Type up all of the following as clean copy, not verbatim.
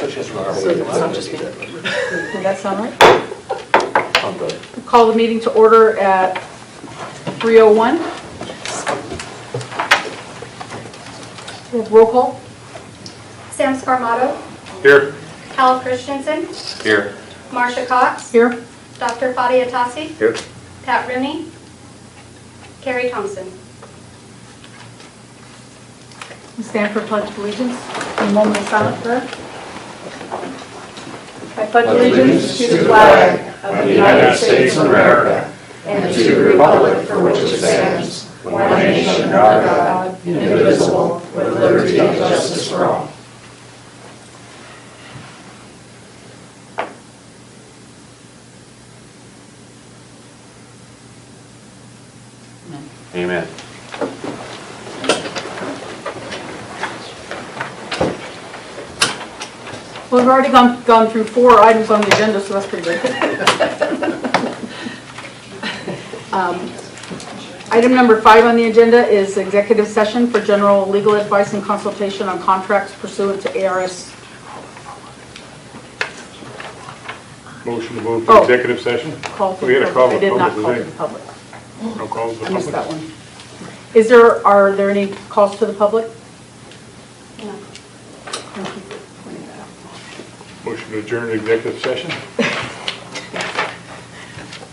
Did that sound right? I'm good. Call the meeting to order at 3:01. We have roll call. Sam Scarmato, Here. Hal Christensen, Here. Marsha Cox, Here. Dr. Fadi Atassi, Here. Pat Rooney, Carrie Thompson. We stand for pledge of allegiance. A moment of silence prayer. I pledge allegiance to the flag of the United States of America and to the republic for which it stands, one nation under God, indivisible, with liberty and justice for all. Amen. Well, we've already gone through 4 items on the agenda, so that's pretty good. Item number 5 on the agenda is executive session for general legal advice and consultation on contracts pursuant to ARS. Motion to move to Oh. executive session? Call to We the had a call public. I to did not public call to today. the public. No calls to I missed public? that one. Are there any calls to the public? No. Thank you for pointing that out. Motion to adjourn the executive session?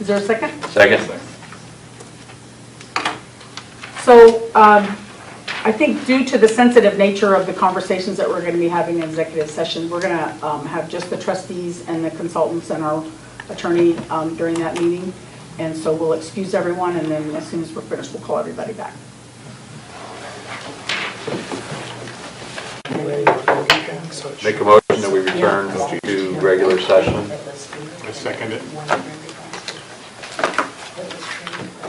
Is there a second? Second. So I think due to the sensitive nature of the conversations that we're going to be having in executive session, we're going to have just the trustees and the consultants and our attorney during that meeting. And so we'll excuse everyone, and then as soon as we're finished, we'll call everybody back. Make a motion that we return to regular session. I second it.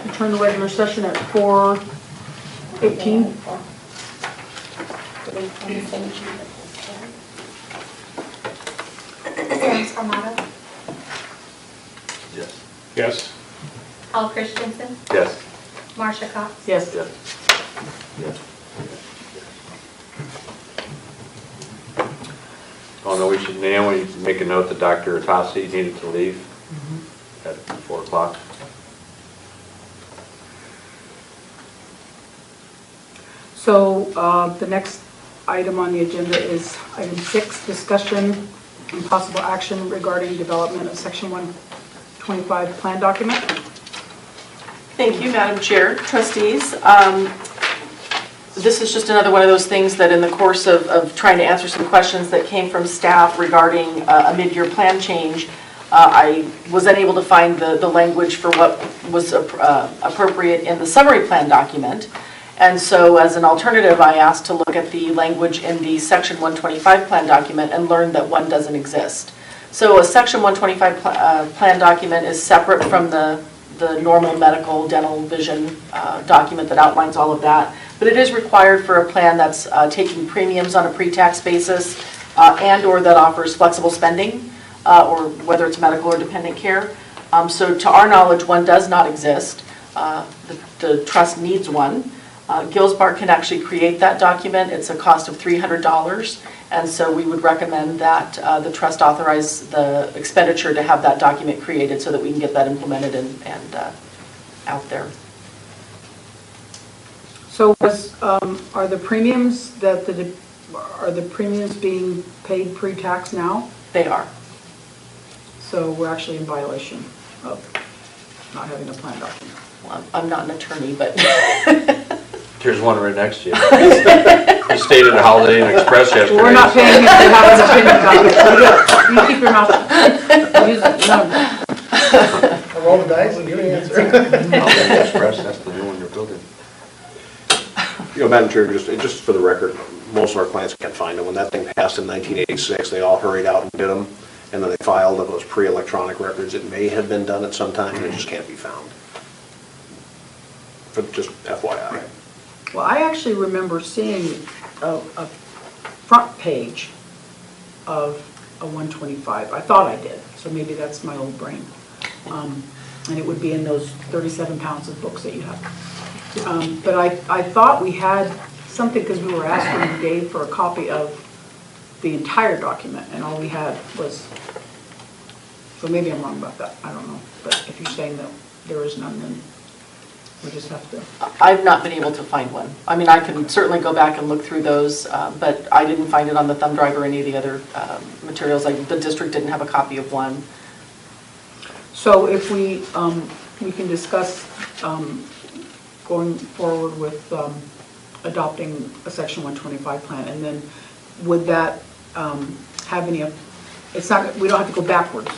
Return the regular session at 4:18. Sam Scarmato, Yes. Yes? Hal Christensen, Yes. Marsha Cox. Yes. Yes. Oh, no, we should, Naomi, make a note that Dr. Atassi needed to leave at 4 o'clock. So the next item on the agenda is item 6, discussion and possible action regarding development of Section 125 plan document. Thank you, Madam Chair, trustees. This is just another one of those things that in the course of trying to answer some questions that came from staff regarding a mid-year plan change, I was unable to find the language for what was appropriate in the summary plan document. And so as an alternative, I asked to look at the language in the Section 125 plan document and learned that one doesn't exist. So a Section 125 plan document is separate from the normal medical, dental, vision document that outlines all of that. But it is required for a plan that's taking premiums on a pre-tax basis and or that offers flexible spending, or whether it's medical or dependent care. So to our knowledge, one does not exist. The trust needs one. Gilsbar can actually create that document. It's a cost of $300. And so we would recommend that the trust authorize the expenditure to have that document created so that we can get that implemented and out there. So are the premiums being paid pre-tax now? They are. So we're actually in violation of not having a plan document. Well, I'm not an attorney, but There's one right next to you. You stayed at a Holiday Inn Express yesterday. We're not paying you to have an opinion on it. You keep your mouth shut. Use it. No. I roll the dice and you answer. Holiday Inn Express, that's the new one you're building. You know, Madam Chair, just for the record, most of our clients can't find them. When that thing passed in 1986, they all hurried out and did them, and then they filed those pre-electronic records. It may have been done at some time, and it just can't be found. But just FYI. Well, I actually remember seeing a front page of a 125. I thought I did, so maybe that's my old brain. And it would be in those 37 pounds of books that you have. But I thought we had something because we were asking Dave for a copy of the entire document, and all we had was, so maybe I'm wrong about that, I don't know. But if you're saying that there is none, then we just have to. I've not been able to find one. I mean, I can certainly go back and look through those, but I didn't find it on the thumb drive or any of the other materials. Like, the district didn't have a copy of one. So if we can discuss going forward with adopting a Section 125 plan, and then would that have any, it's not, we don't have to go backwards,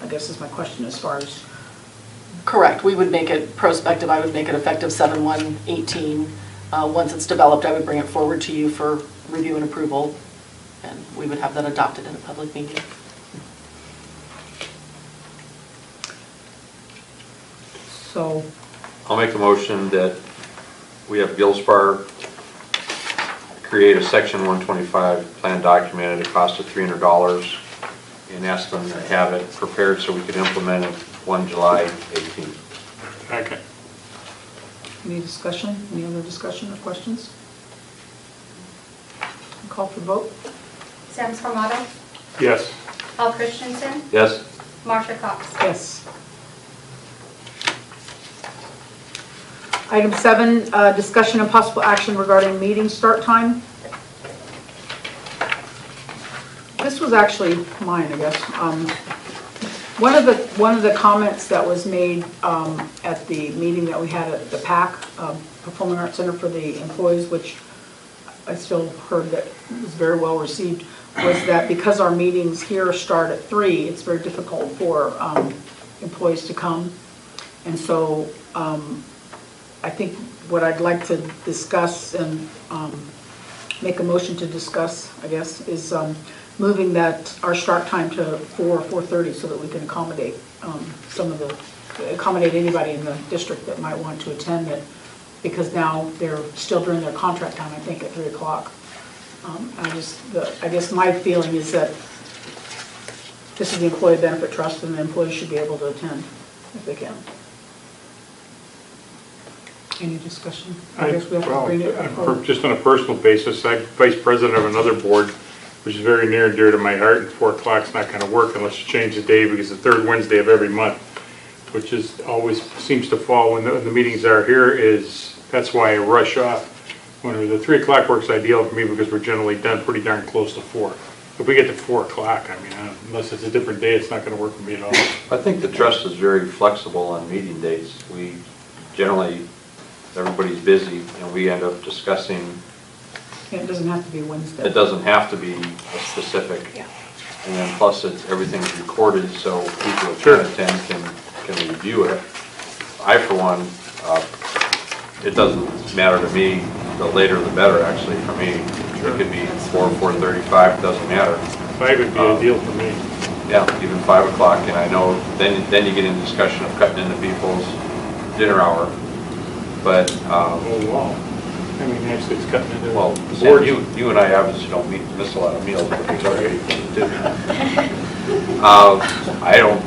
I guess is my question as far as. Correct. We would make it prospective. I would make it effective 7/1/18. Once it's developed, I would bring it forward to you for review and approval, and we would have that adopted in a public meeting. So, I'll make a motion that we have Gilspar create a Section 125 plan document at a cost of $300 and ask them to have it prepared so we can implement it 1 July 18. Second. any discussion, any other discussion or questions? Call for vote? Sam Sparmato, Yes. Paul Christensen, Yes? Marcia Cox. Yes. Item 7, discussion and possible action regarding meeting start time. This was actually mine, I guess. One of the comments that was made at the meeting that we had at the PAC, Performing Arts Center for the employees, which I still heard that was very well received, was that because our meetings here start at 3, it's very difficult for employees to come. And so I think what I'd like to discuss and make a motion to discuss, I guess, is moving that our start time to 4:30 so that we can accommodate accommodate anybody in the district that might want to attend it, because now they're still during their contract time, I think, at 3 o'clock. I guess my feeling is that this is the Employee Benefit Trust and the employees should be able to attend if they can. Any discussion? I guess we have to bring it forward. Just on a personal basis, I'm vice president of another board, which is very near and dear to my heart, and 4 o'clock's not going to work unless you change the day, because the third Wednesday of every month, which is always seems to fall when the meetings are here, that's why I rush off. When the 3 o'clock works ideal for me, because we're generally done pretty darn close to 4. If we get to 4 o'clock, I mean, unless it's a different day, it's not going to work for me at all. I think the trust is very flexible on meeting dates. We generally, everybody's busy, and we end up discussing. It doesn't have to be Wednesday. It doesn't have to be a specific. Yeah. And then plus everything's recorded, so people who Sure. can attend can review it. I, for one, it doesn't matter to me, the later the better, actually, for me. It could be 4:35, it doesn't matter. 5 would be ideal for me. Yeah, even 5 o'clock, and I know, then you get into discussion of cutting into people's dinner hour. But, Oh, wow. I mean, actually, it's cutting into well, the Sam, board. you and I obviously don't miss a lot of meals, but these other people do. I don't,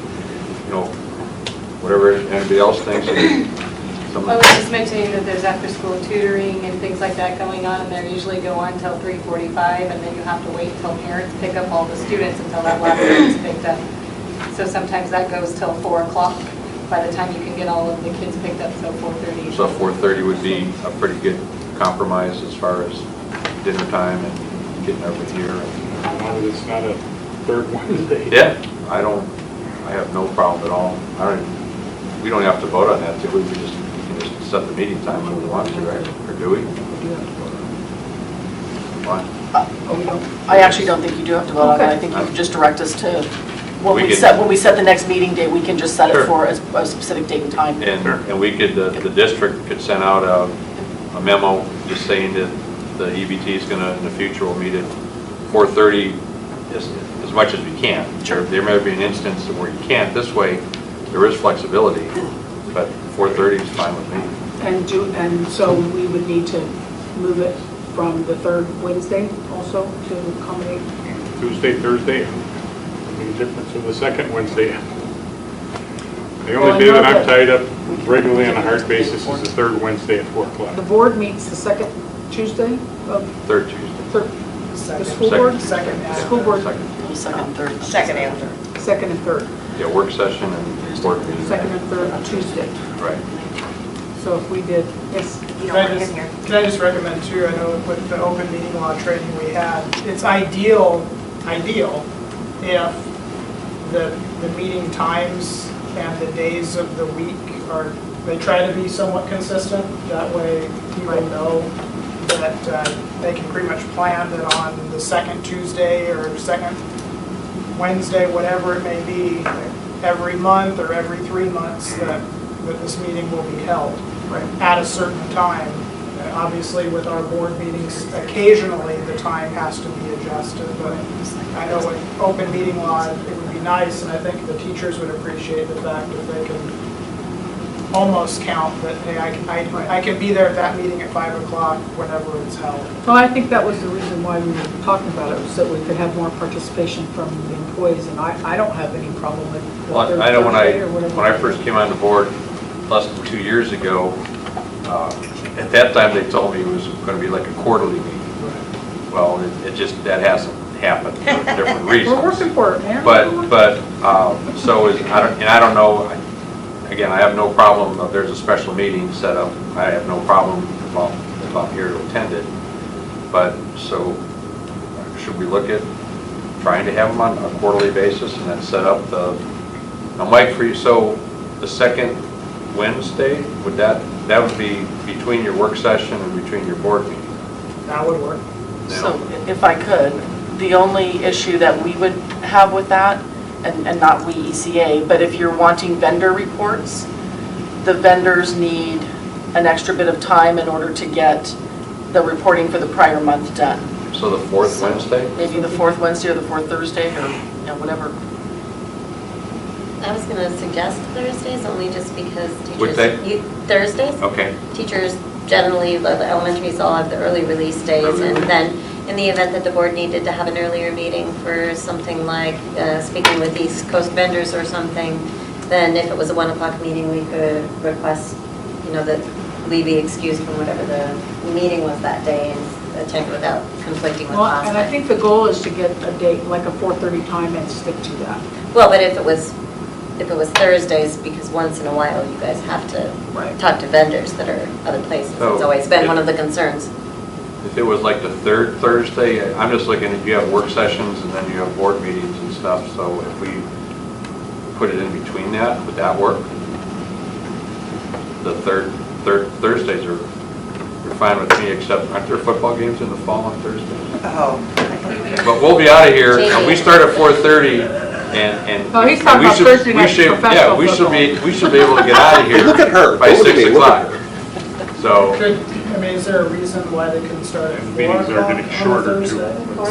whatever anybody else thinks. I was just mentioning that there's after-school tutoring and things like that going on, and they usually go on until 3:45, and then you have to wait until parents pick up all the students until that last group is picked up. So sometimes that goes till 4 o'clock by the time you can get all of the kids picked up, so 4:30. So 4:30 would be a pretty good compromise as far as dinner time and getting over here. As long as it's not a third Wednesday. Yeah, I have no problem at all. We don't have to vote on that, do we? We can just set the meeting time when we want to, right? Or do we? We do have to vote on it. Fine. Oh, we don't? I actually don't think you do have to vote on it. I Okay. think you can just direct us to, when We we can- set the next meeting date, we can just set Sure. it for a specific date and time. And we could, the district could send out a memo just saying that the EBT is gonna, in the future, will meet at 4:30 as much as we can. Sure. There may be an instance where you can't. This way, there is flexibility, but 4:30 is fine with me. And so we would need to move it from the third Wednesday also to accommodate? Tuesday, Thursday, any difference with the second Wednesday? The Well, I only day know that I'm that- tied up regularly on a hard basis is the third Wednesday at 4 o'clock. The board meets the second Tuesday of, Third Tuesday. The school board? Second. School board, Second. Second, third. Second and third. second and third. Yeah, work session and board meeting. Second and third Tuesday. Right. So if we did, yes, Can I just recommend too, I know with the open meeting law training we had, it's ideal if the meeting times and the days of the week they try to be somewhat consistent. That way people know that they can pretty much plan that on the second Tuesday or second Wednesday, whatever it may be, every month or every 3 months that this meeting will be held at a certain time. Obviously, with our board meetings, occasionally the time has to be adjusted, but I know with open meeting law, it would be nice, and I think the teachers would appreciate the fact that they can almost count that, hey, I can be there at that meeting at 5 o'clock whenever it's held. well, I think that was the reason why we were talking about it, was that we could have more participation from the employees, and I don't have any problem with the Well, third I know Thursday or whatever. when I first came on the board less than 2 years ago, at that time they told me it was going to be like a quarterly meeting. Well, it just, that hasn't happened for different reasons. We're working for it, man. So is, I don't know, again, I have no problem if there's a special meeting set up. I have no problem if I'm here to attend it. But, so, should we look at trying to have them on a quarterly basis and then set up now Mike, for you, so the second Wednesday, that would be between your work session and between your board meeting? That would work. So if I could, the only issue that we would have with that, and not we ECA, but if you're wanting vendor reports, the vendors need an extra bit of time in order to get the reporting for the prior month done. So the fourth Wednesday? Maybe the fourth Wednesday or the fourth Thursday, or whatever. I was going to suggest Thursdays, only just because teachers... What day? Thursdays. Okay. Teachers generally, the elementaries all have the early release days, and then in the event that the board needed to have an earlier meeting for something like speaking with East Coast vendors or something, then if it was a 1 o'clock meeting, we could request, that we be excused from whatever the meeting was that day and attend without conflicting with class. And I think the goal is to get a date, like a 4:30 time, and stick to that. Well, but if it was Thursdays, because once in a while you guys have to talk to vendors that are other places. So it's always been one of the concerns. If it was like the third Thursday, I'm just looking at, you have work sessions and then you have board meetings and stuff, so if we put it in between that, would that work? The third Thursdays are fine with me, except aren't there football games in the fall on Thursdays? Oh. But we'll be out of here, and we start at 4:30. Oh, he's talking about Thursday night professional football. We should be able to get out of here. Look at her. By Look at 6 me. Look at o'clock. her. So, Is there a reason why they couldn't start at 4 Meetings are getting shorter, too.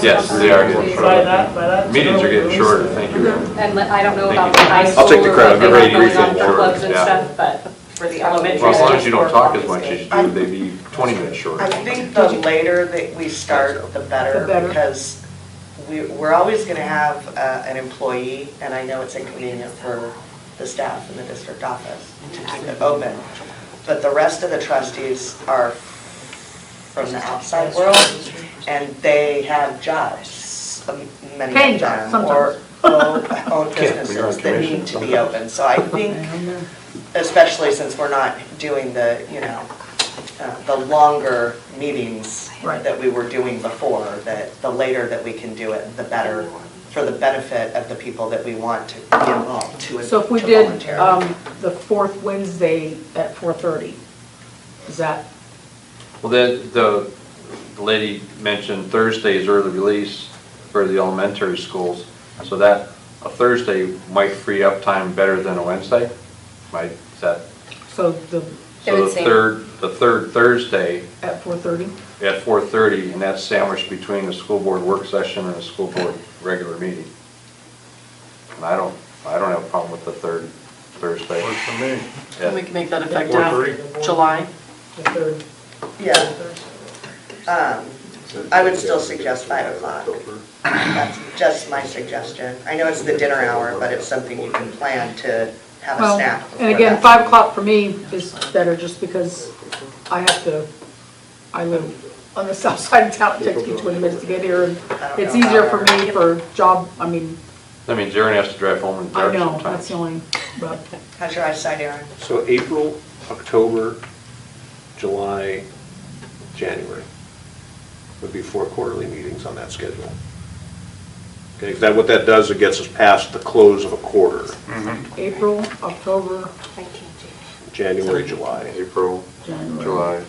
yes, they are getting By shorter. that. Meetings are getting shorter, thank you. And I don't know Thank about you. the high school. I'll take the or credit. what they Very have going briefly, on for sure, clubs and yeah. stuff, but for the elementary. Well, as long as it's you don't just talk 4 as much as you o'clock. do, they'd be 20 minutes shorter. I think the later that we start, the better, The better. because we're always going to have an employee, and I know it's inconvenient for the staff in the district office to keep it open, but the rest of the trustees are from the outside world, and they have jobs, many Paying of jobs, them, sometimes. or own Can't, when you're on businesses that commission, need to be sometimes. open. So I think, especially since we're not doing the, the longer meetings Right. that we were doing before, that the later that we can do it, the better, for the benefit of the people that we want to be involved to So if we to did volunteer. the fourth Wednesday at 4:30, is that, Well, then, the lady mentioned Thursday is early release for the elementary schools, so that a Thursday might free up time better than a Wednesday? Might, is that, so so the third Thursday at 4:30? at 4:30, and that's sandwiched between the school board work session and the school board regular meeting. And I don't have a problem with the third Thursday. Works for me. And we can make that 4:30. effective July. The third. Yeah. I would still suggest 5 o'clock. That's just my suggestion. I know it's the dinner hour, but it's something you can plan to have a Well, snack. and before again, that. 5 o'clock for me is better just because I live on the south side of town. It takes me 20 minutes to get here, and it's easier for me for job, I mean, That means Aaron has to drive home in the I dark know, sometimes. that's the only, but, How's your eyesight, Aaron? So April, October, July, January would be 4 quarterly meetings on that schedule. Okay, 'cause that, what that does, it gets us past the close of a quarter, April, October, January, July. April, January. July,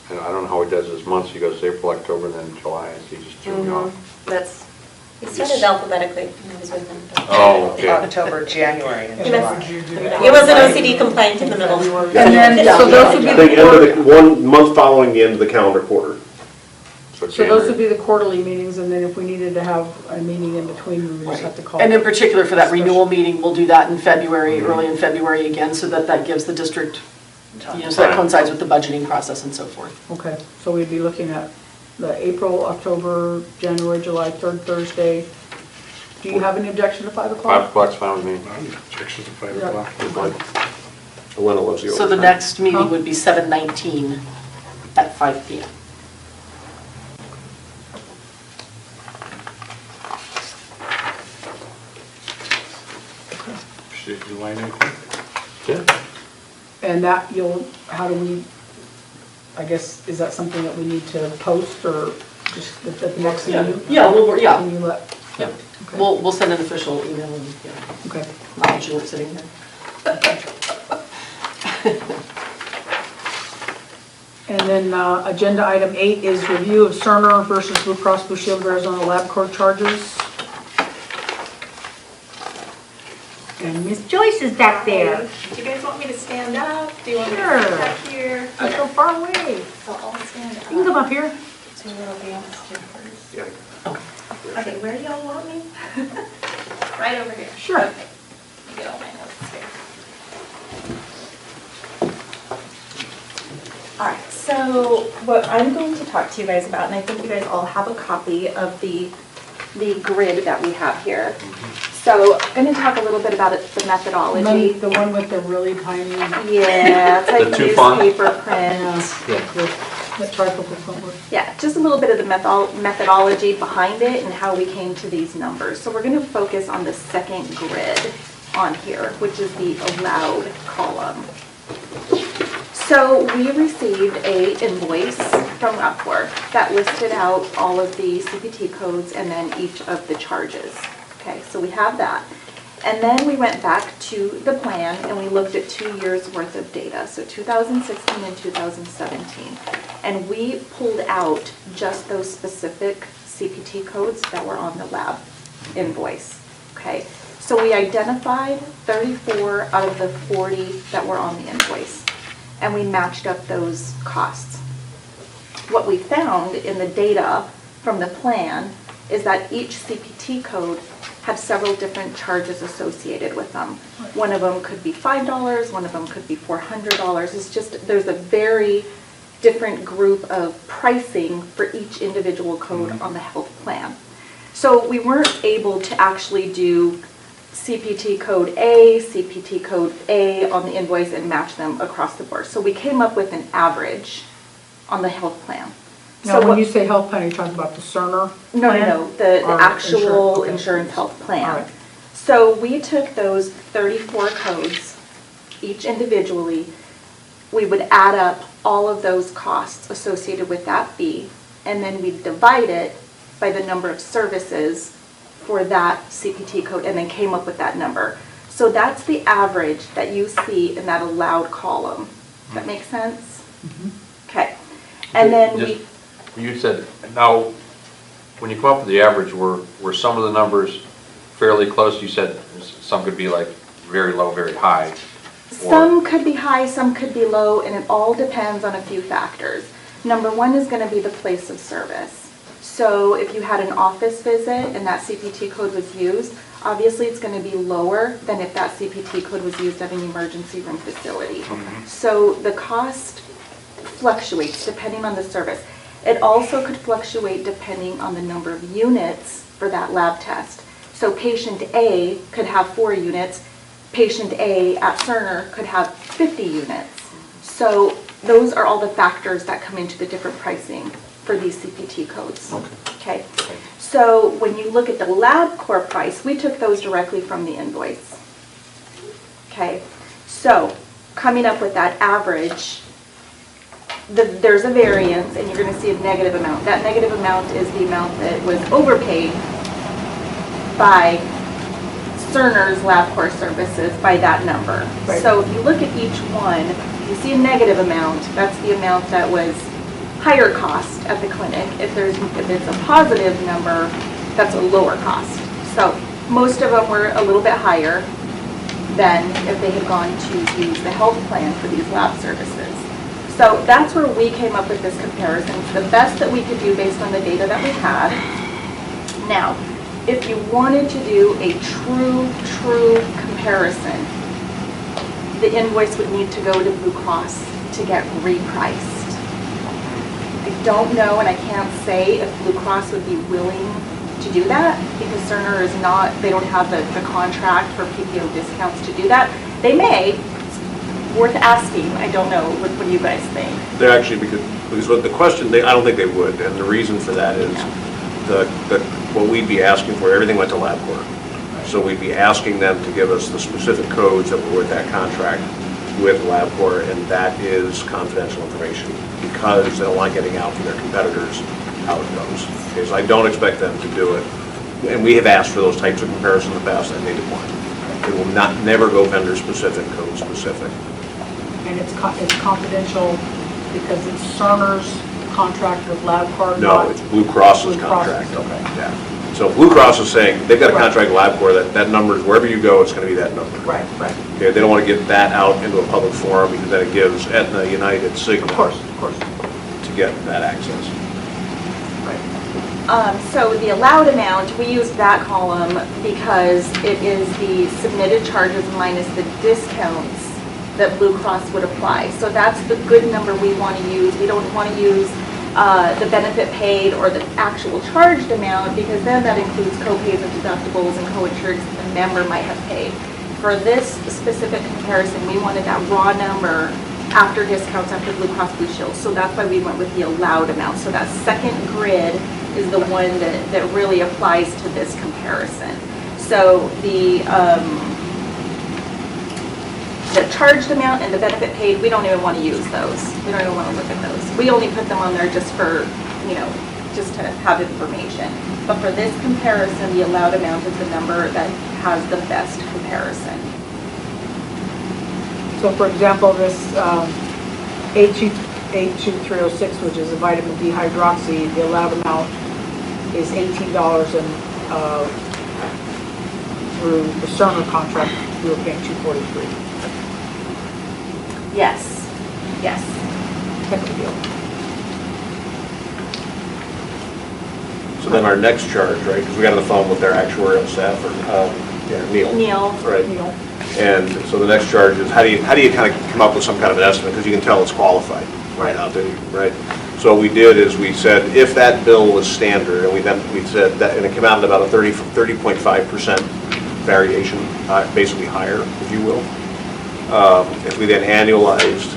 and I don't know how he does his months, he goes April, October, and then July, he just threw me off. That's, he started alphabetically when I was with him. Oh, okay. October, January, and He was- July. He wasn't OCD compliant in the middle. And then, so those would be I think the end of quarter, the, 1 month following the end of the calendar quarter. So so those would January. be the quarterly meetings, and then if we needed to have a meeting in between, we would just have to call. And in particular for that renewal meeting, we'll do that in February, early in February again, so that gives the district, you know, so that coincides with the budgeting process and so forth. Okay, so we'd be looking at the April, October, January, July, third Thursday. Do you have any objection to 5 o'clock? 5 o'clock's fine with me. Objections to 5 Yeah. o'clock. Alana loves the So the overtime. next meeting would be 7/19 at 5 PM. July 19th. Yeah. And that how do we, I guess, is that something that we need to post or just at the next meeting? Yeah, yeah, Can you let, yeah. okay, We'll send an official email and, yeah, okay. not that you weren't sitting here. And then agenda item 8 is review of Cerner versus Blue Cross Blue Shield of Arizona LabCorp charges. And Miss Joyce is back there. Do you guys want me to stand up? Do you want me to Sure. sit back here? You're so far away. So I'll stand You can up. come up here. So it'll be on the stairs. Yeah. Okay, where do y'all want me? Right over here. Sure. Okay. Get all my notes here. All right, so what I'm going to talk to you guys about, and I think you guys all have a copy of the grid that we have here. So I'm going to talk a little bit about the methodology. The one with the really tiny, Yeah, it's like The two font? newspaper print. that trifocal font work. Yeah, just a little bit of the methodology behind it and how we came to these numbers. So we're going to focus on the second grid on here, which is the allowed column. So we received a invoice from Upwork that listed out all of the CPT codes and then each of the charges. Okay, so we have that. And then we went back to the plan and we looked at 2 years worth of data, so 2016 and 2017. And we pulled out just those specific CPT codes that were on the lab invoice. Okay, so we identified 34 out of the 40 that were on the invoice. And we matched up those costs. What we found in the data from the plan is that each CPT code had several different charges associated with them. One of them could be $5, one of them could be $400. It's just, there's a very different group of pricing for each individual code on the health plan. So we weren't able to actually do CPT code A on the invoice and match them across the board. So we came up with an average on the health plan. Now, So when you say health plan, you're talking about the Cerner? No, plan? the Or actual okay. insurance health All plan. right. So we took those 34 codes, each individually, we would add up all of those costs associated with that fee, and then we'd divide it by the number of services for that CPT code, and then came up with that number. So that's the average that you see in that allowed column. Does that make sense? Okay. And then we, You said, now, when you come up with the average, were some of the numbers fairly close? You said some could be like very low, very high. some could be high, some could be low, and it all depends on a few factors. Number one is going to be the place of service. So if you had an office visit and that CPT code was used, obviously it's going to be lower than if that CPT code was used at an emergency room facility. So the cost fluctuates depending on the service. It also could fluctuate depending on the number of units for that lab test. So patient A could have 4 units, patient A at Cerner could have 50 units. So those are all the factors that come into the different pricing for these CPT codes. Okay. So when you look at the LabCorp price, we took those directly from the invoice. Okay. So coming up with that average, there's a variance, and you're going to see a negative amount. That negative amount is the amount that was overpaid by Cerner's LabCorp services by that number. Right. So if you look at each one, you see a negative amount. That's the amount that was higher cost at the clinic. If it's a positive number, that's a lower cost. So most of them were a little bit higher than if they had gone to use the health plan for these lab services. So that's where we came up with this comparison. It's the best that we could do based on the data that we had. Now, if you wanted to do a true comparison, the invoice would need to go to Blue Cross to get repriced. I don't know, and I can't say if Blue Cross would be willing to do that, because Cerner is not, they don't have the contract for PPO discounts to do that. They may, it's worth asking, I don't know, what do you guys think? They're actually, because what the question, I don't think they would, and the reason for that is what we'd be asking for, everything went to LabCorp. So we'd be asking them to give us the specific codes that were with that contract with LabCorp, and that is confidential information because they don't want getting out to their competitors how it goes. Okay, so I don't expect them to do it. And we have asked for those types of comparisons in the past, and they decline. It will never go vendor specific, code specific. And it's confidential because it's Cerner's contract with LabCorp? No, it's Blue Cross's contract. Okay. Yeah. So Blue Cross is saying, they've got a contract with LabCorp, that number is, wherever you go, it's going to be that number. Right. Okay, they don't want to get that out into a public forum because then it gives Aetna, United, Cigna. Of course. To get that access. So the allowed amount, we used that column because it is the submitted charges minus the discounts that Blue Cross would apply. So that's the good number we want to use. We don't want to use the benefit paid or the actual charged amount, because then that includes co-pays and deductibles and co-insurance the member might have paid. For this specific comparison, we wanted that raw number after discounts, after Blue Cross Blue Shield. So that's why we went with the allowed amount. So that second grid is the one that really applies to this comparison. So the charged amount and the benefit paid, we don't even want to use those. We don't even want to look at those. We only put them on there just for, just to have information. But for this comparison, the allowed amount is the number that has the best comparison. So for example, this H2306, which is a vitamin D hydroxy, the allowed amount is $18, and through the Cerner contract, we were paying $243. Yes. Heck of a deal. So then our next charge, right, because we got on the phone with their actuarial staff, or Neil. Right. Neil. And so the next charge is, how do you kind of come up with some kind of an estimate, because you can tell it's qualified right out there, right? So what we did is we said, if that bill was standard, and we said that, and it came out at about a 30.5% variation, basically higher, if you will. If we then annualized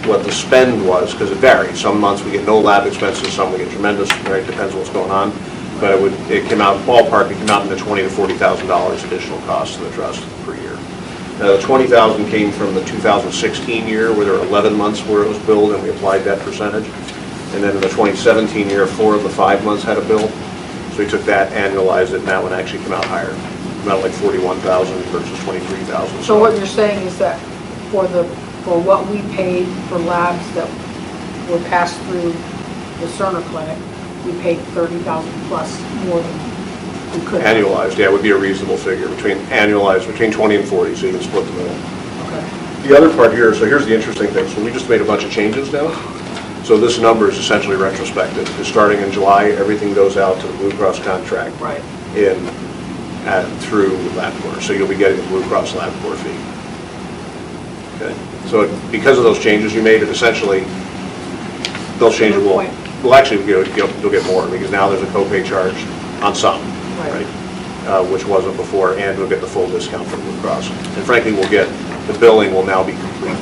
what the spend was, because it varies. Some months we get no lab expenses, some we get tremendous, right? Depends on what's going on. But it came out, ballpark, it came out in the $20,000 to $40,000 additional cost to the trust per year. Now, the $20,000 came from the 2016 year, where there were 11 months where it was billed, and we applied that percentage. And then in the 2017 year, 4 of the 5 months had a bill. So we took that, annualized it, and that one actually came out higher. Came out like $41,000 versus $23,000. So what you're saying is that for what we paid for labs that were passed through the Cerner clinic, we paid $30,000 plus more than we could have. Annualized, yeah, would be a reasonable figure, annualized between 20 and 40, so you can split the middle. Okay. The other part here, so here's the interesting thing. So we just made a bunch of changes now. So this number is essentially retrospective. Starting in July, everything goes out to the Blue Cross contract. Right. Through LabCorp. So you'll be getting the Blue Cross LabCorp fee. Okay. So because of those changes you made, it essentially, those changes will actually, you'll get more, because now there's a copay charge on some, right? Which wasn't before, and we'll get the full discount from Blue Cross. And frankly, the billing will now be complete.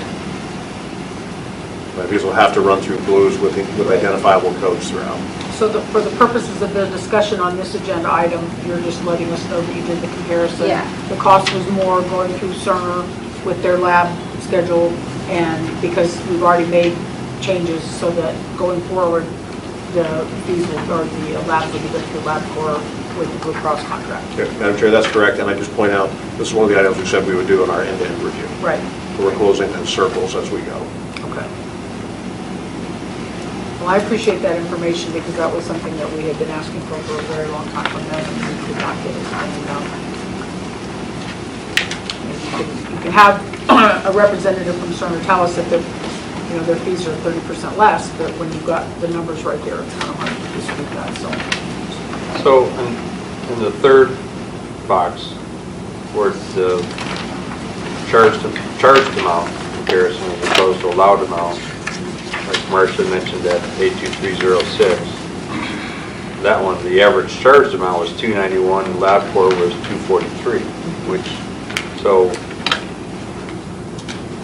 Because we'll have to run through blues with identifiable codes throughout. So for the purposes of the discussion on this agenda item, you're just letting us know that you did the comparison. Yeah. The cost was more going through Cerner with their lab schedule, and because we've already made changes so that going forward, the fees will, or the labs will be done through LabCorp with the Blue Cross contract. Okay, Madam Chair, that's correct, and I just point out, this is one of the items we said we would do in our end-to-end review. Right. We're closing in circles as we go. Okay. Well, I appreciate that information because that was something that we had been asking for a very long time from them and we could not get it. And, you can have a representative from Cerner tell us that their fees are 30% less, but when you've got the numbers right there, it's kind of hard to dispute that. So in the third box, where the charged amount comparison as opposed to allowed amount, like Marcia mentioned that 82306, that one, the average charged amount was $291 and LabCorp was $243,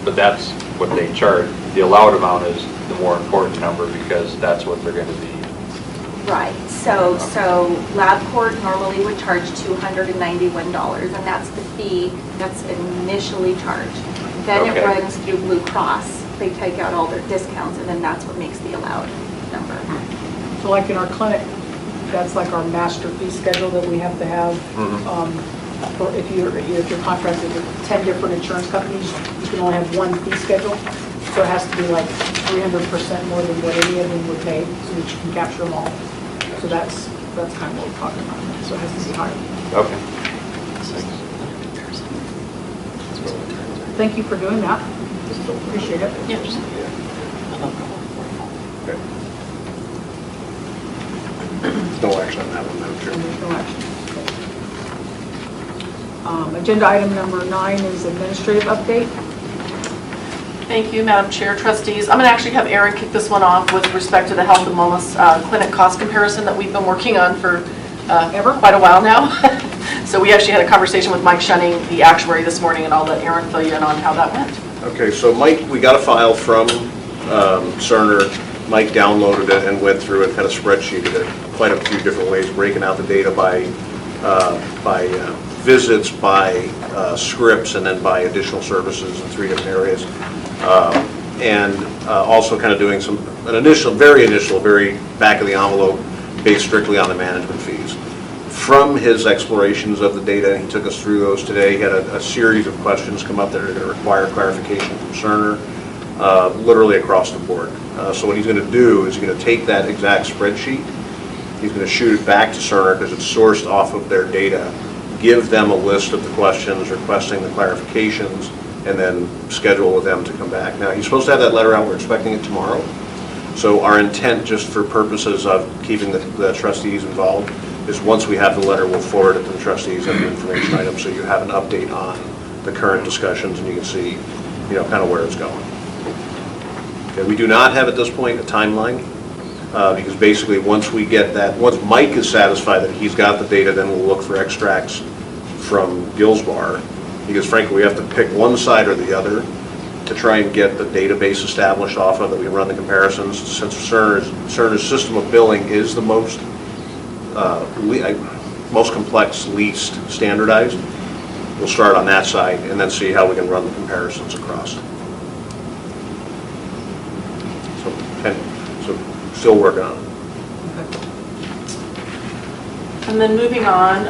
but that's what they charge. The allowed amount is the more important number because that's what they're going to be. Right, so LabCorp normally would charge $291, and that's the fee that's initially charged. Then it Okay. runs through Blue Cross. They take out all their discounts, and then that's what makes the allowed number. So like in our clinic, that's like our master fee schedule that we have to have. For if you're contracted with 10 different insurance companies, you can only have one fee schedule. So it has to be like 300% more than what any of them would pay, so that you can capture them all. So that's kind of what we're talking about. So it has to be higher. Okay. Thank you for doing that. Appreciate it. Yeah. Okay. No action on that one, Madam Chair. And there's no action. Agenda item number 9 is administrative update. Thank you, Madam Chair, trustees. I'm going to actually have Aaron kick this one off with respect to the Health and Wellness Clinic cost comparison that we've been working on for quite a while now. So we actually had a conversation with Mike Shunning, the actuary, this morning, and I'll let Aaron fill you in on how that went. Okay, so Mike, we got a file from Cerner. Mike downloaded it and went through it, kind of spreadsheeted it quite a few different ways, breaking out the data by visits, by scripts, and then by additional services in 3 different areas. And also kind of doing an initial, very back of the envelope, based strictly on the management fees. From his explorations of the data, he took us through those today. He had a series of questions come up that are going to require clarification from Cerner, literally across the board. So what he's going to do is he's going to take that exact spreadsheet, he's going to shoot it back to Cerner because it's sourced off of their data, give them a list of the questions, requesting the clarifications, and then schedule with them to come back. Now, he's supposed to have that letter out. We're expecting it tomorrow. So our intent, just for purposes of keeping the trustees involved, is once we have the letter, we'll forward it to the trustees as an information item, so you have an update on the current discussions and you can see, kind of where it's going. Okay, we do not have at this point a timeline, because basically once we get that, once Mike is satisfied that he's got the data, then we'll look for extracts from Gilsbar, because frankly we have to pick one side or the other to try and get the database established off of that we can run the comparisons. Since Cerner's system of billing is the most complex, least standardized, we'll start on that side and then see how we can run the comparisons across. So still working on it. And then moving on,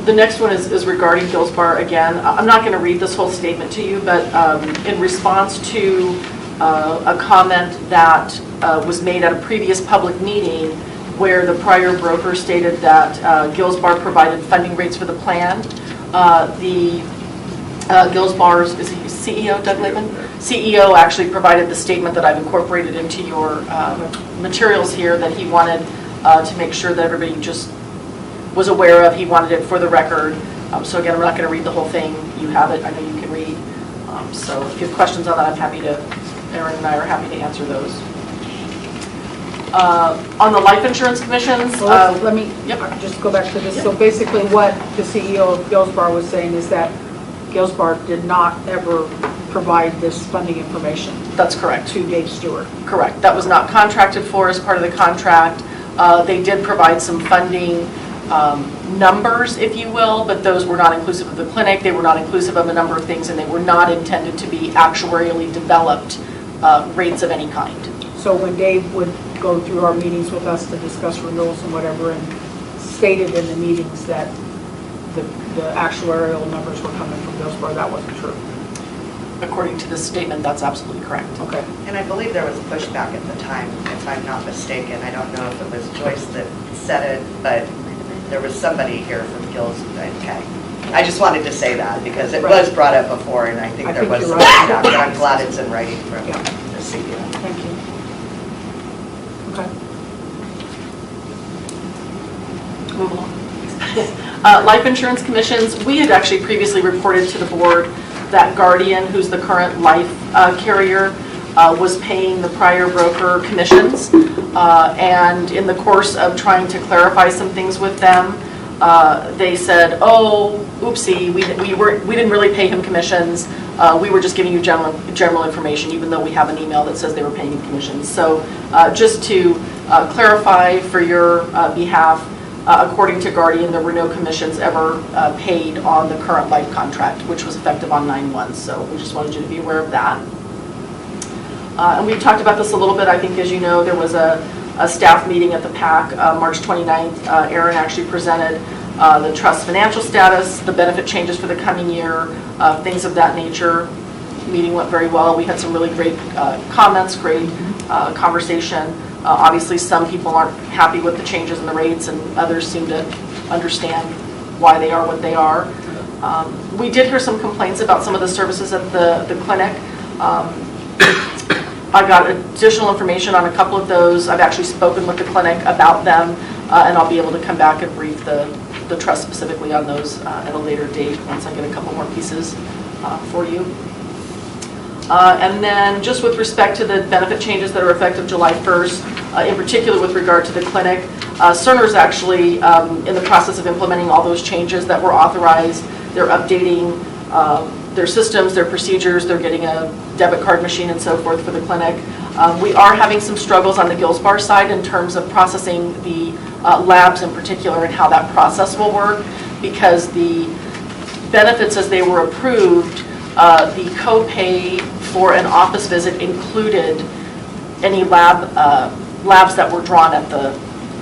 the next one is regarding Gilsbar again. I'm not going to read this whole statement to you, but in response to a comment that was made at a previous public meeting where the prior broker stated that Gilsbar provided funding rates for the plan, Gilsbar's CEO, Doug Laitman? CEO actually provided the statement that I've incorporated into your materials here that he wanted to make sure that everybody just was aware of. He wanted it for the record. So again, I'm not going to read the whole thing. You have it. I know you can read. So if you have questions on that, I'm happy to, Aaron and I are happy to answer those. On the life insurance commissions. Well, let me just go back to this. So basically what the CEO of Gilsbar was saying is that Gilsbar did not ever provide this funding information That's correct. to Dave Stewart. Correct. That was not contracted for as part of the contract. They did provide some funding numbers, if you will, but those were not inclusive of the clinic. They were not inclusive of a number of things, and they were not intended to be actuarially developed rates of any kind. So when Dave would go through our meetings with us to discuss renewals and whatever, and stated in the meetings that the actuarial numbers were coming from Billsboro, that wasn't true. According to this statement, that's absolutely correct. Okay. And I believe there was pushback at the time, if I'm not mistaken. I don't know if it was Joyce that said it, but there was somebody here from Gills. Okay. I just wanted to say that because it was brought up before, and I think there was some pushback, but I'm glad it's in writing from the CEO. Thank you. Okay. Move along. Life insurance commissions, we had actually previously reported to the board that Guardian, who's the current life carrier, was paying the prior broker commissions. And in the course of trying to clarify some things with them, they said, oh, oopsie, we didn't really pay him commissions. We were just giving you general information, even though we have an email that says they were paying him commissions. So just to clarify for your behalf, according to Guardian, there were no commissions ever paid on the current life contract, which was effective on 9/1. So we just wanted you to be aware of that. And we've talked about this a little bit. I think, as you know, there was a staff meeting at the PAC March 29th. Aaron actually presented the trust financial status, the benefit changes for the coming year, things of that nature. Meeting went very well. We had some really great comments, great conversation. Obviously, some people aren't happy with the changes in the rates, and others seem to understand why they are what they are. We did hear some complaints about some of the services at the clinic. I got additional information on a couple of those. I've actually spoken with the clinic about them, and I'll be able to come back and brief the trust specifically on those at a later date once I get a couple more pieces for you. And then just with respect to the benefit changes that are effective July 1st, in particular with regard to the clinic, Cerner's actually in the process of implementing all those changes that were authorized. They're updating their systems, their procedures, they're getting a debit card machine and so forth for the clinic. We are having some struggles on the Gilsbar side in terms of processing the labs in particular and how that process will work, because the benefits as they were approved, the copay for an office visit included any labs that were drawn at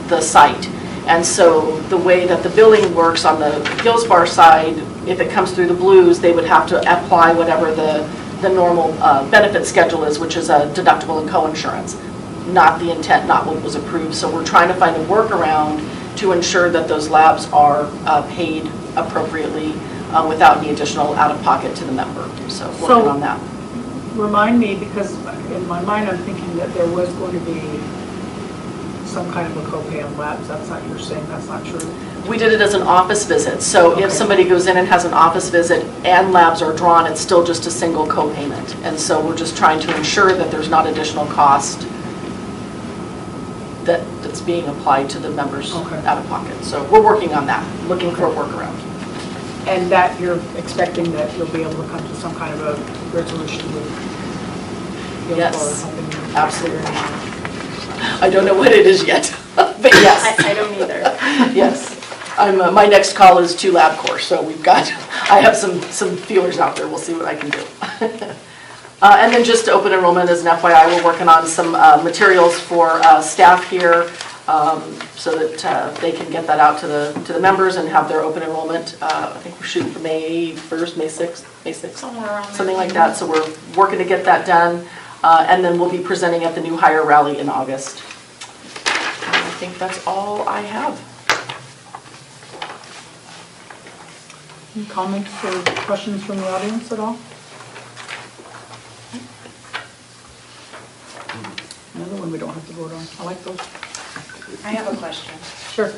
the site. And so the way that the billing works on the Gilsbar side, if it comes through the Blues, they would have to apply whatever the normal benefit schedule is, which is a deductible and co-insurance. Not the intent, not what was approved. So we're trying to find a workaround to ensure that those labs are paid appropriately without any additional out-of-pocket to the member. So working on that. Remind me, because in my mind I'm thinking that there was going to be some kind of a copay on labs. That's not, you're saying that's not true? We did it as an office visit. So if somebody goes in and has an office visit and labs are drawn, it's still just a single co-payment. And so we're just trying to ensure that there's not additional cost that's being applied to the members out of pocket. So we're working on that, looking for a workaround. And that you're expecting that you'll be able to come to some kind of a resolution with Gilsbar or something? Absolutely. I don't know what it is yet, but yes. I don't either. Yes. My next call is to LabCorp, so I have some feelers out there. We'll see what I can do. And then just open enrollment as an FYI, we're working on some materials for staff here so that they can get that out to the members and have their open enrollment. I think we're shooting for May 1st, May 6th, Somewhere around there. something like that. So we're working to get that done. And then we'll be presenting at the new hire rally in August. And I think that's all I have. Any comments or questions from the audience at all? Another one we don't have to vote on. I like those. I have a question. Sure.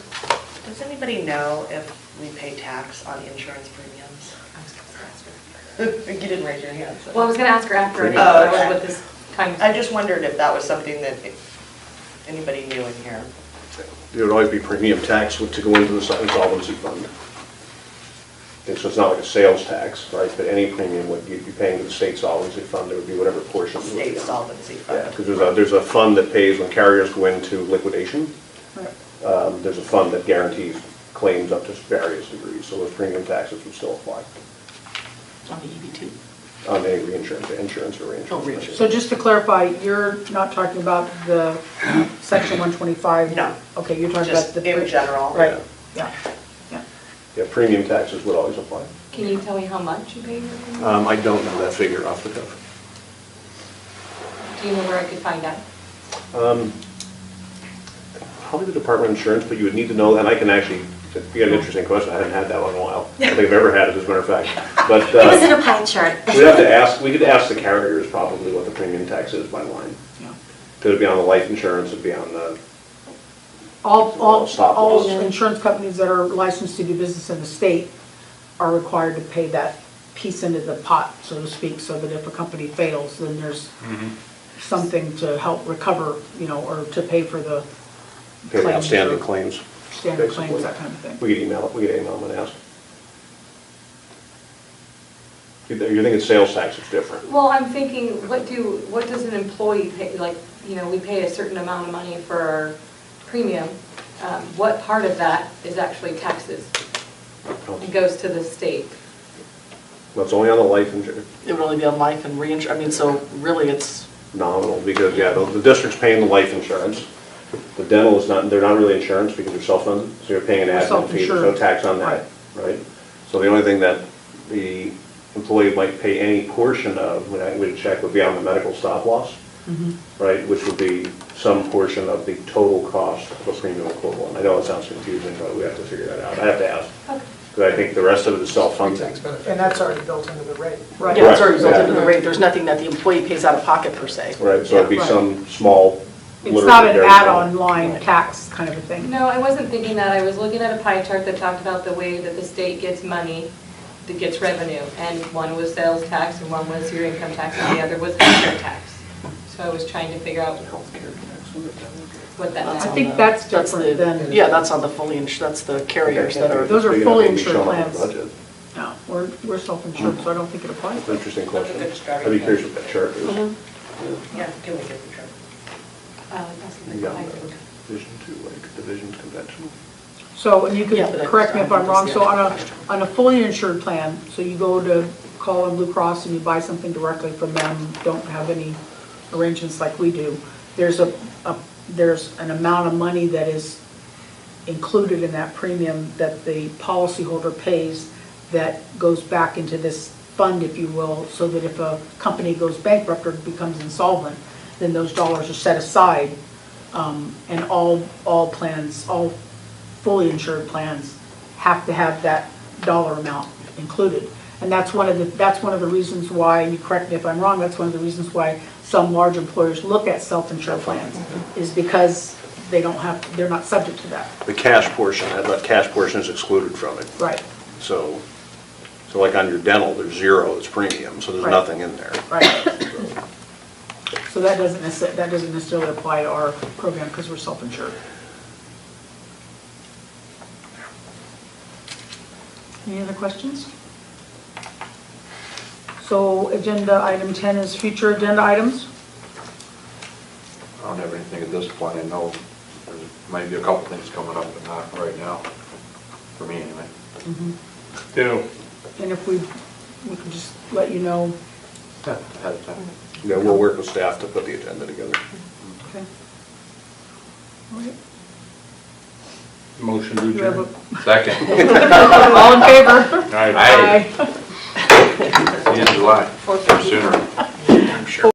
Does anybody know if we pay tax on insurance premiums? You didn't raise your hand. So. Well, I was going to ask her after. Okay. That was what this kind of. I just wondered if that was something that anybody knew in here. There would always be premium tax to go into the insolvency fund. And so it's not like a sales tax, right, but any premium would you'd be paying to the state solvency fund, it would be whatever portion. it would be State on. solvency Yeah, fund. because there's a fund that pays when carriers go into liquidation. There's a fund that guarantees claims up to various degrees, so those premium taxes would still apply On the EBT. on any reinsurance, insurance or reinsurance. reinsurance. So just to clarify, you're not talking about the section 125? No. Okay, you're talking about Just the. in general. Right, yeah. Yeah, premium taxes would always apply. Can you tell me how much you pay? I don't know that figure off the cuff. Do you know where I could find that? Probably the Department of Insurance, but you would need to know, and I can actually, you got an interesting question, I haven't had that one in a while. I don't think I've ever had it, as a matter of fact. But It was in a pie chart. we could ask the carriers probably what the premium tax is by line. Yeah. Because it'd be on the life insurance, it'd be on the, All Stop loss. insurance companies that are licensed to do business in the state are required to pay that piece into the pot, so to speak, so that if a company fails, then there's something to help recover, or to pay for the pay the claims outstanding or claims. standard basically. claims, that kind of thing. We could email them and ask. You think it's sales tax, it's different. Well, I'm thinking, what does an employee pay, like, we pay a certain amount of money for our premium. What part of that is actually taxes and goes to the state? Well, it's only on the life insurance, It would only be on life and reinsurance, so really it's, nominal, because, the district's paying the life insurance. The dental is not, they're not really insurance because they're self-funded, so you're paying an They're admin fee, there's no self-insured. tax on that, right? So the only thing that the employee might pay any portion of, when I would check, would be on the medical stop loss, right? Which would be some portion of the total cost of a premium equivalent. I know it sounds confusing, but we have to figure that out. I have to ask. Because I think the rest of it is self-funding. And that's already built into the rate. Right. yeah, it's already built Yeah. into the rate. There's nothing that the employee pays out of pocket per se. Right, so it'd be Yeah, right. some small. It's literally not an very add-on small. line tax kind of a thing. No, I wasn't thinking that. I was looking at a pie chart that talked about the way that the state gets money, that gets revenue. And one was sales tax, and one was your income tax, and the other was healthcare tax. So I was trying to figure out what that I meant. think that's different than, Yeah, that's on the fully insured, that's the carriers that are. Those are Big enough fully to be insured shown on the plans. budget. no, we're self-insured, so I don't think it applies. That's an interesting question. That's a good starting I'd be point. curious what that chart is. Yeah, can we get the chart? You got Division 2, like divisions conventional. So, and you Yeah, can but correct me if I'm wrong, so I- on a fully insured plan, so you go to call in Blue Cross and you buy something directly from them, don't have any arrangements like we do, there's an amount of money that is included in that premium that the policyholder pays that goes back into this fund, if you will, so that if a company goes bankrupt or becomes insolvent, then those dollars are set aside. And all plans, all fully insured plans have to have that dollar amount included. And that's one of the reasons why, and you correct me if I'm wrong, that's one of the reasons why some large employers look at self-insured plans, is because they're not subject to that. The cash portion, that cash portion is excluded from it. Right, So like on your dental, there's zero, it's premium, so there's Right. nothing in there. right. So that doesn't necessarily apply to our program because we're self-insured. Any other questions? So agenda item 10 is future agenda items. I don't have anything at this point. I know there might be a couple things coming up, but not right now, for me anyway. Ditto. And if we could just let you know. Yeah, ahead of time. Yeah, we'll work with staff to put the agenda together. Okay. All right. Motion to Do we have adjourn. Second. All in favor? Aye. Aye. See you in July, or sooner.